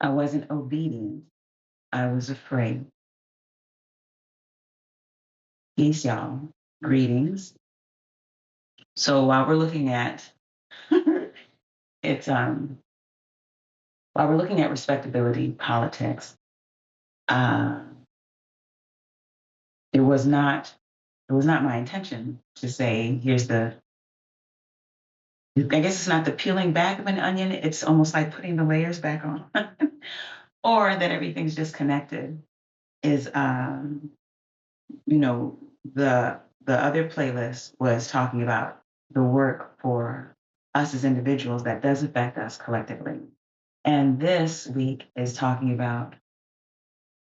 I wasn't obedient. I was afraid. Peace, y'all. Greetings. So while we're looking at it's while we're looking at respectability politics, uh, it was not it was not my intention to say here's the. I guess it's not the peeling back of an onion. It's almost like putting the layers back on, or that everything's just connected. Is you know the other playlist was talking about the work for us as individuals that does affect us collectively, and this week is talking about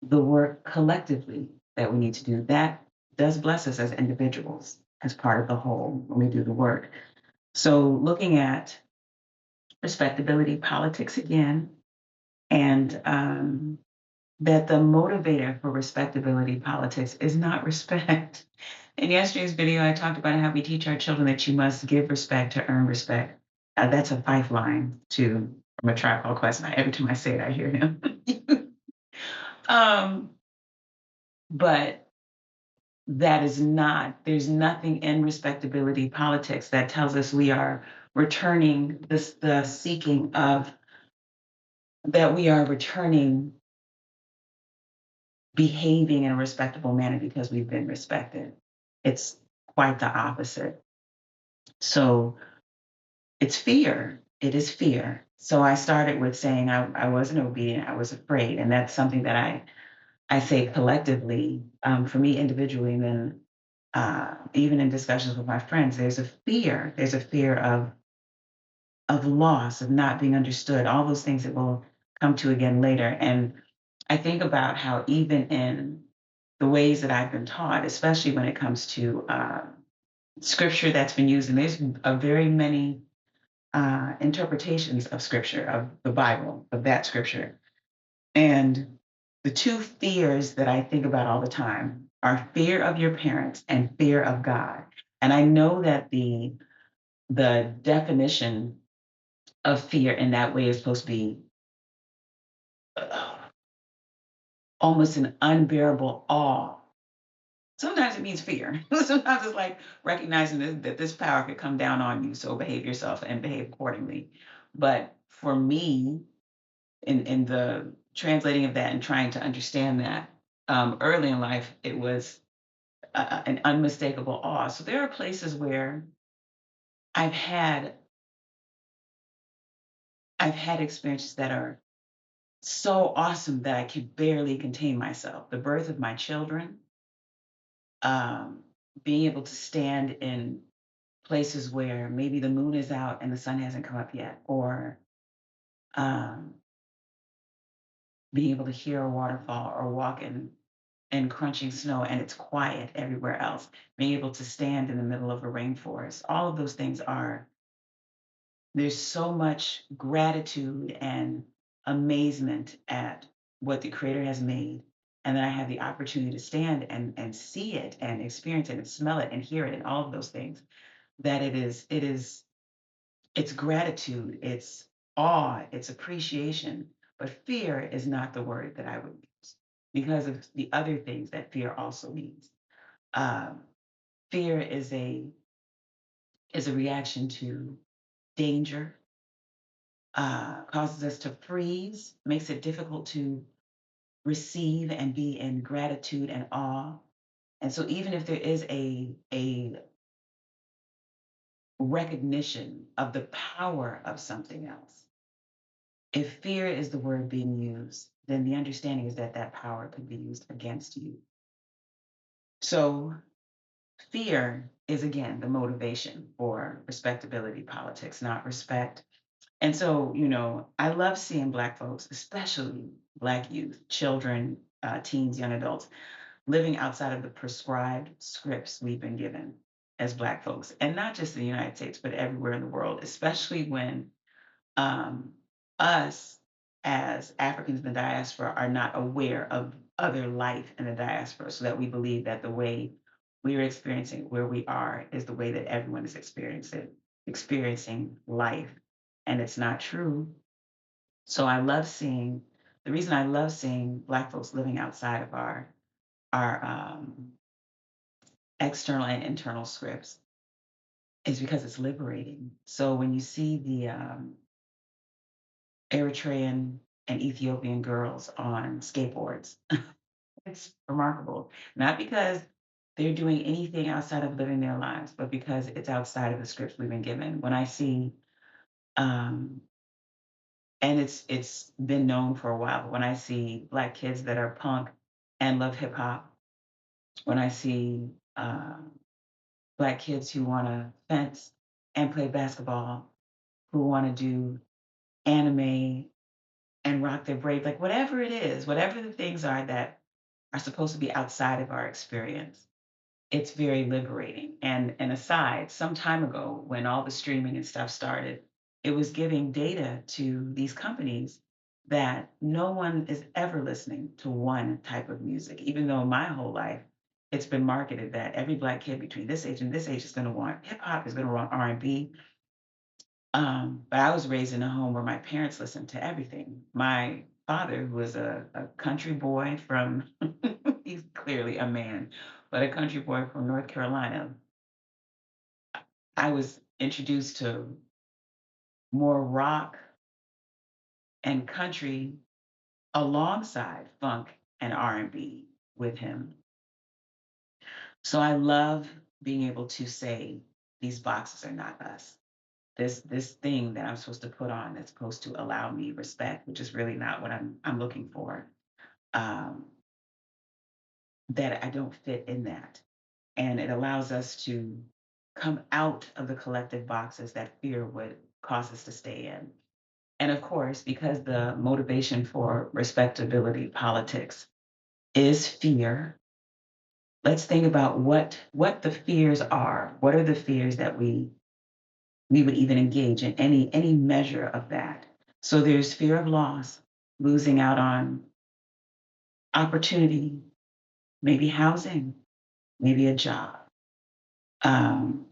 the work collectively that we need to do that does bless us as individuals as part of the whole when we do the work. So looking at respectability politics again, and that the motivator for respectability politics is not respect. In yesterday's video, I talked about how we teach our children that you must give respect to earn respect. That's a five line to from a Tribe Called Quest. And every time I say it, I hear him. um, but that is not. There's nothing in respectability politics that tells us we are returning this the seeking of that we are returning behaving in a respectable manner because we've been respected. It's quite the opposite. So it's fear. It is fear. So I started with saying I wasn't obedient, I was afraid. And that's something that I say collectively, for me individually, and then even in discussions with my friends, there's a fear. There's a fear of loss, of not being understood, all those things that we'll come to again later. And I think about how even in the ways that I've been taught, especially when it comes to scripture that's been used, and there's a very many interpretations of scripture, of the Bible, of that scripture. And the two fears that I think about all the time are fear of your parents and fear of God. And I know that the definition of fear in that way is supposed to be uh, almost an unbearable awe. Sometimes it means fear. Sometimes it's like recognizing that this power could come down on you. So behave yourself and behave accordingly. But for me, in the translating of that and trying to understand that early in life, it was an unmistakable awe. So there are places where I've had I've had experiences that are so awesome that I can barely contain myself. The birth of my children, um, being able to stand in places where maybe the moon is out and the sun hasn't come up yet, or um, being able to hear a waterfall or walk in crunching snow and it's quiet everywhere else, being able to stand in the middle of a rainforest. All of those things are, there's so much gratitude and amazement at what the Creator has made. And then I have the opportunity to stand and see it and experience it and smell it and hear it and all of those things. That it's gratitude, it's awe, it's appreciation, but fear is not the word that I would use because of the other things that fear also means. Um, Fear is a reaction to danger, causes us to freeze, makes it difficult to receive and be in gratitude and awe. And so even if there is a recognition of the power of something else, if fear is the word being used, then the understanding is that that power could be used against you. So, fear is again the motivation for respectability politics, not respect. And so, I love seeing Black folks, especially Black youth, children, teens, young adults, living outside of the prescribed scripts we've been given as Black folks, and not just in the United States, but everywhere in the world, especially when um, us as Africans in the diaspora are not aware of other life in the diaspora, so that we believe that the way we are experiencing where we are is the way that everyone is experiencing life, and it's not true. So I love seeing. the reason I love seeing Black folks living outside of our external and internal scripts is because it's liberating. So when you see the Eritrean and Ethiopian girls on skateboards, it's remarkable. Not because they're doing anything outside of living their lives, but because it's outside of the scripts we've been given. When I see, um, and it's been known for a while, but when I see Black kids that are punk and love hip hop, when I see Black kids who want to fence and play basketball, who want to do anime and rock their braid, like whatever it is, whatever the things are that are supposed to be outside of our experience, it's very liberating. And aside, some time ago, when all the streaming and stuff started, it was giving data to these companies that no one is ever listening to one type of music, even though my whole life it's been marketed that every Black kid between this age and this age is going to want hip hop, is going to want R&B. But I was raised in a home where my parents listened to everything. My father, who was a country boy from, he's clearly a man, but a country boy from North Carolina, I was introduced to more rock and country alongside funk and R&B with him. So I love being able to say these boxes are not us. This thing that I'm supposed to put on that's supposed to allow me respect, which is really not what I'm looking for. Um, that I don't fit in that, and it allows us to come out of the collective boxes that fear would cause us to stay in. And of course, because the motivation for respectability politics is fear, let's think about what the fears are. What are the fears that we would even engage in any measure of that? So there's fear of loss, losing out on opportunity, maybe housing, maybe a job, um,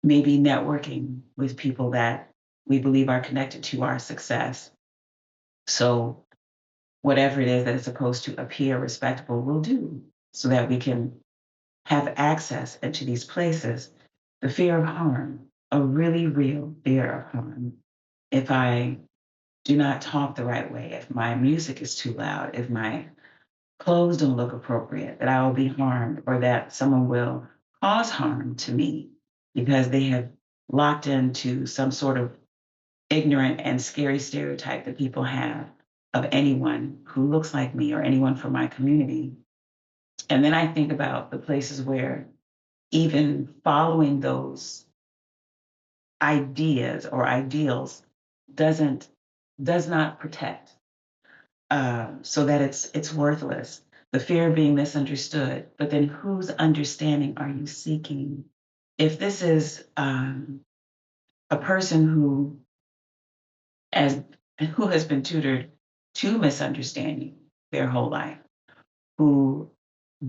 maybe networking with people that we believe are connected to our success. So whatever it is that is supposed to appear respectable, we'll do so that we can have access into these places. The fear of harm, a really real fear of harm. If I do not talk the right way, if my music is too loud, if my clothes don't look appropriate, that I will be harmed or that someone will cause harm to me because they have locked into some sort of ignorant and scary stereotype that people have of anyone who looks like me or anyone from my community. And then I think about the places where even following those ideas or ideals doesn't does not protect, so that it's worthless. The fear of being misunderstood, but then whose understanding are you seeking? If this is a person as who has been tutored to misunderstanding their whole life, who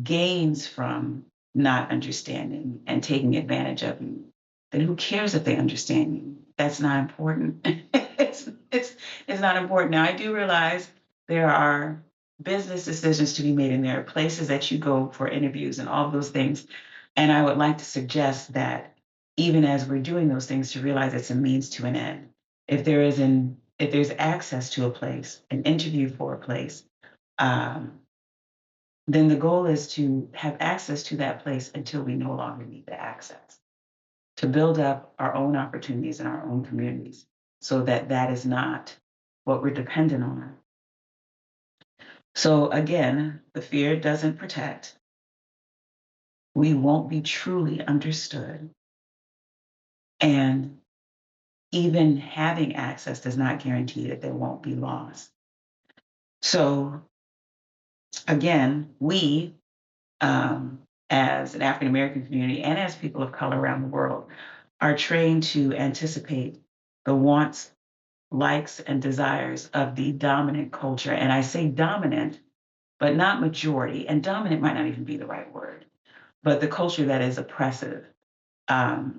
gains from not understanding and taking advantage of you, then who cares if they understand you? That's not important. It's not important. Now I do realize there are business decisions to be made and there are places that you go for interviews and all those things. And I would like to suggest that even as we're doing those things, to realize it's a means to an end. If there's access to a place, an interview for a place, um, then the goal is to have access to that place until we no longer need the access, to build up our own opportunities in our own communities so that that is not what we're dependent on. So again, the fear doesn't protect. We won't be truly understood. And even having access does not guarantee that there won't be loss. So again, we as an African American community and as people of color around the world, are trained to anticipate the wants, likes, and desires of the dominant culture. And I say dominant, but not majority. And dominant might not even be the right word, but the culture that is oppressive.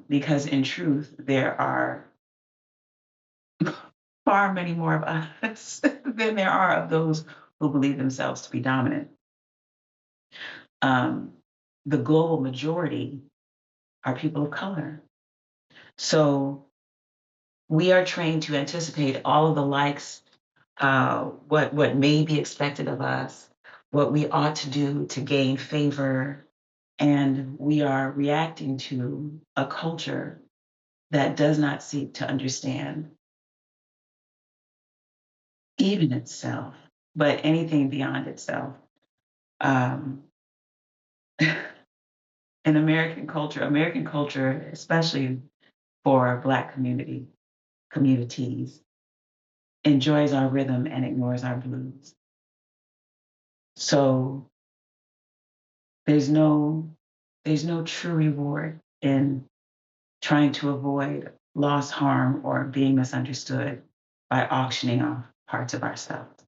Because in truth, there are far many more of us than there are of those who believe themselves to be dominant. Um, the global majority are people of color. So we are trained to anticipate all of the likes, what may be expected of us, what we ought to do to gain favor, and we are reacting to a culture that does not seek to understand even itself, but anything beyond itself. Um, in American culture, especially for Black communities, enjoys our rhythm and ignores our blues. So there's no there's no true reward in trying to avoid loss, harm, or being misunderstood by auctioning off parts of ourselves.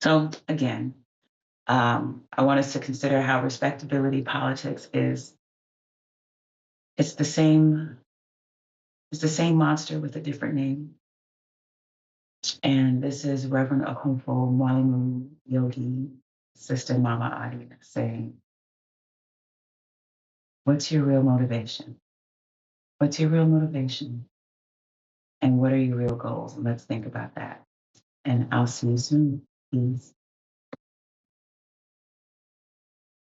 So again, I want us to consider how respectability politics is it's the same it's the same monster with a different name. And this is Reverend Okunfo Mwalimu Yogi, Sister Mama Adi saying, what's your real motivation? What's your real motivation? And what are your real goals? And let's think about that. And I'll see you soon. Peace.